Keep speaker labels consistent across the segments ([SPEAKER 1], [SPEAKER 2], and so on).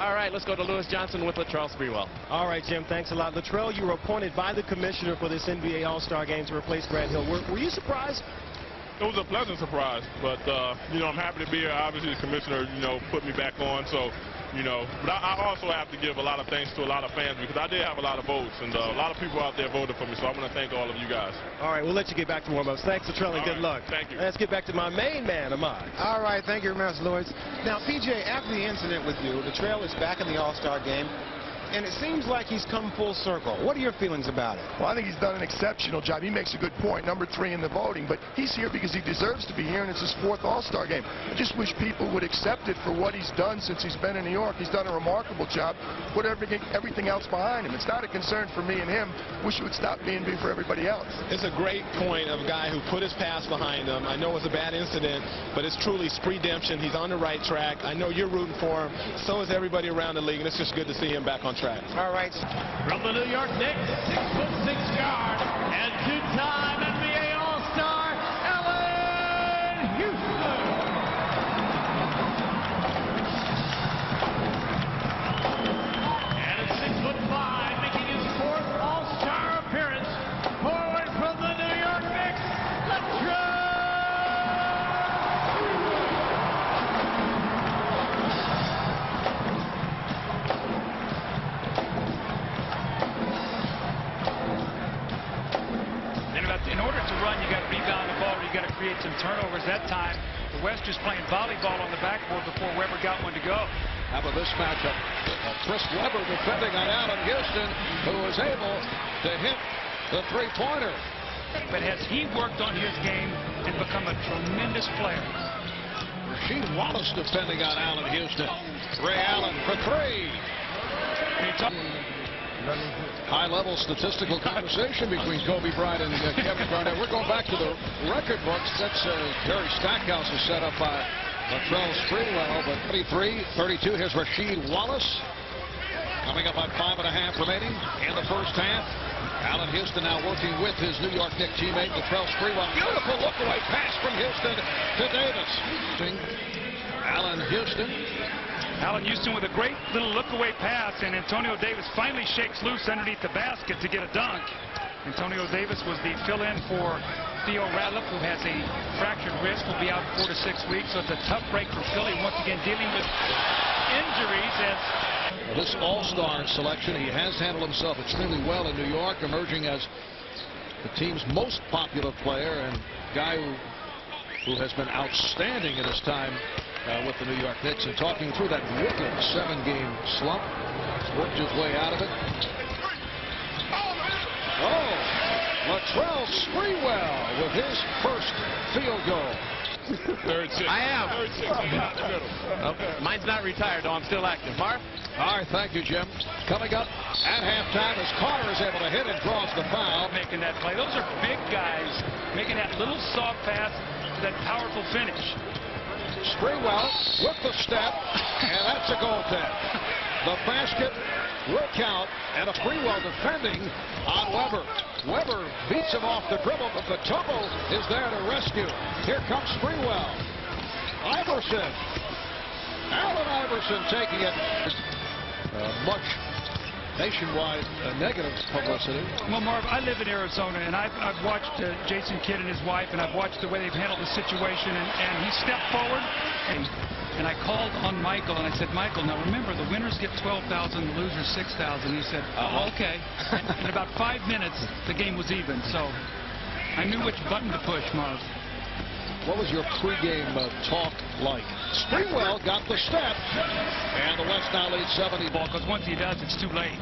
[SPEAKER 1] All right, let's go to Lewis Johnson with Latrell Sprewell.
[SPEAKER 2] All right, Jim, thanks a lot. Latrell, you were appointed by the commissioner for this NBA All-Star Game to replace Grant Hill. Were you surprised?
[SPEAKER 3] It was a pleasant surprise, but, I'm happy to be here. Obviously, the commissioner, put me back on, so, But I also have to give a lot of thanks to a lot of fans because I did have a lot of votes, and a lot of people out there voted for me, so I want to thank all of you guys.
[SPEAKER 2] All right, we'll let you get back to warm-ups. Thanks, Latrell, and good luck.
[SPEAKER 3] Thank you.
[SPEAKER 2] Let's get back to my main man, Ahmad.
[SPEAKER 4] All right, thank you very much, Lewis. Now, PJ, after the incident with you, Latrell is back in the All-Star Game, and it seems like he's come full circle. What are your feelings about it?
[SPEAKER 5] Well, I think he's done an exceptional job. He makes a good point, number 3 in the voting, but he's here because he deserves to be here, and it's his 4th All-Star Game. I just wish people would accept it for what he's done since he's been in New York. He's done a remarkable job. Put everything else behind him. It's not a concern for me and him. Wish it would stop being big for everybody else.
[SPEAKER 6] It's a great point of a guy who put his past behind him. I know it was a bad incident, but it's truly redemption. He's on the right track. I know you're rooting for him. So is everybody around the league, and it's just good to see him back on track.
[SPEAKER 4] All right.
[SPEAKER 7] From the New York Knicks, 6'6" guard and 2-time NBA All-Star, Allan Houston. And at 6'5", making his 4th All-Star appearance, forward from the New York Knicks, Latrell. In order to run, you got to rebound the ball, or you got to create some turnovers. That time, the West just playing volleyball on the backboard before Webber got one to go.
[SPEAKER 8] How about this matchup? Chris Webber defending on Allan Houston, who was able to hit the three-pointer.
[SPEAKER 7] But has he worked on his game and become a tremendous player?
[SPEAKER 8] Rasheed Wallace defending on Allan Houston. Ray Allen for 3. High-level statistical conversation between Kobe Bryant and Kevin Garnett. We're going back to the record books. That's Terry Stackhouse is set up by Latrell Sprewell, but 33-32. Here's Rasheed Wallace coming up on 5.5 remaining in the first half. Allan Houston now working with his New York Knicks teammate Latrell Sprewell. Beautiful look-away pass from Houston to Davis. Allan Houston
[SPEAKER 7] with a great little look-away pass, and Antonio Davis finally shakes loose underneath the basket to get a dunk. Antonio Davis was the fill-in for Theo Radliff, who has a fractured wrist, will be out 4 to 6 weeks, so it's a tough break for Philly, once again dealing with injuries.
[SPEAKER 8] This all-star selection, he has handled himself extremely well in New York, emerging as the team's most popular player and guy who has been outstanding in his time with the New York Knicks, and talking through that wicked 7-game slump. Worked his way out of it. Oh, Latrell Sprewell with his first field goal.
[SPEAKER 1] Third 6. I am. Third 6. Okay. Mine's not retired, though. I'm still active. Marv?
[SPEAKER 8] All right, thank you, Jim. Coming up at halftime as Carter is able to hit and draws the foul.
[SPEAKER 7] Making that play. Those are big guys making that little soft pass, that powerful finish.
[SPEAKER 8] Sprewell with the step, and that's a goaltend. The basket will count, and a Sprewell defending on Webber. Webber beats him off the dribble, but the tumble is there to rescue. Here comes Sprewell. Iverson. Allen Iverson taking it. Much nationwide negative publicity.
[SPEAKER 7] Well, Marv, I live in Arizona, and I've watched Jason Kidd and his wife, and I've watched the way they've handled the situation, and he stepped forward, and I called on Michael, and I said, Michael, now remember, the winners get $12,000, the losers $6,000. He said, oh, okay. In about 5 minutes, the game was even, so I knew which button to push, Marv.
[SPEAKER 8] What was your pregame talk like? Sprewell got the step, and the West now leads 70 ball.
[SPEAKER 7] Because once he does, it's too late.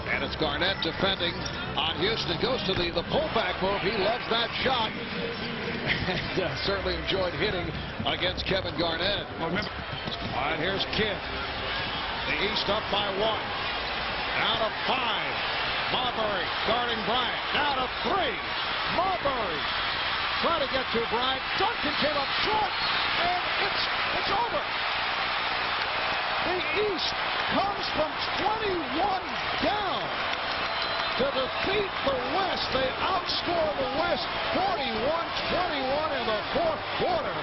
[SPEAKER 8] And it's Garnett defending on Houston. Goes to the pullback move. He loves that shot. And certainly enjoyed hitting against Kevin Garnett. Well, remember. All right, here's Kidd. The East up by 1. Down to 5. Marbury guarding Bryant. Down to 3. Marbury trying to get to Bryant. Duncan came up short, and it's over. The East comes from 21 down. to defeat the West. They outscore the West 41-21 in the fourth quarter.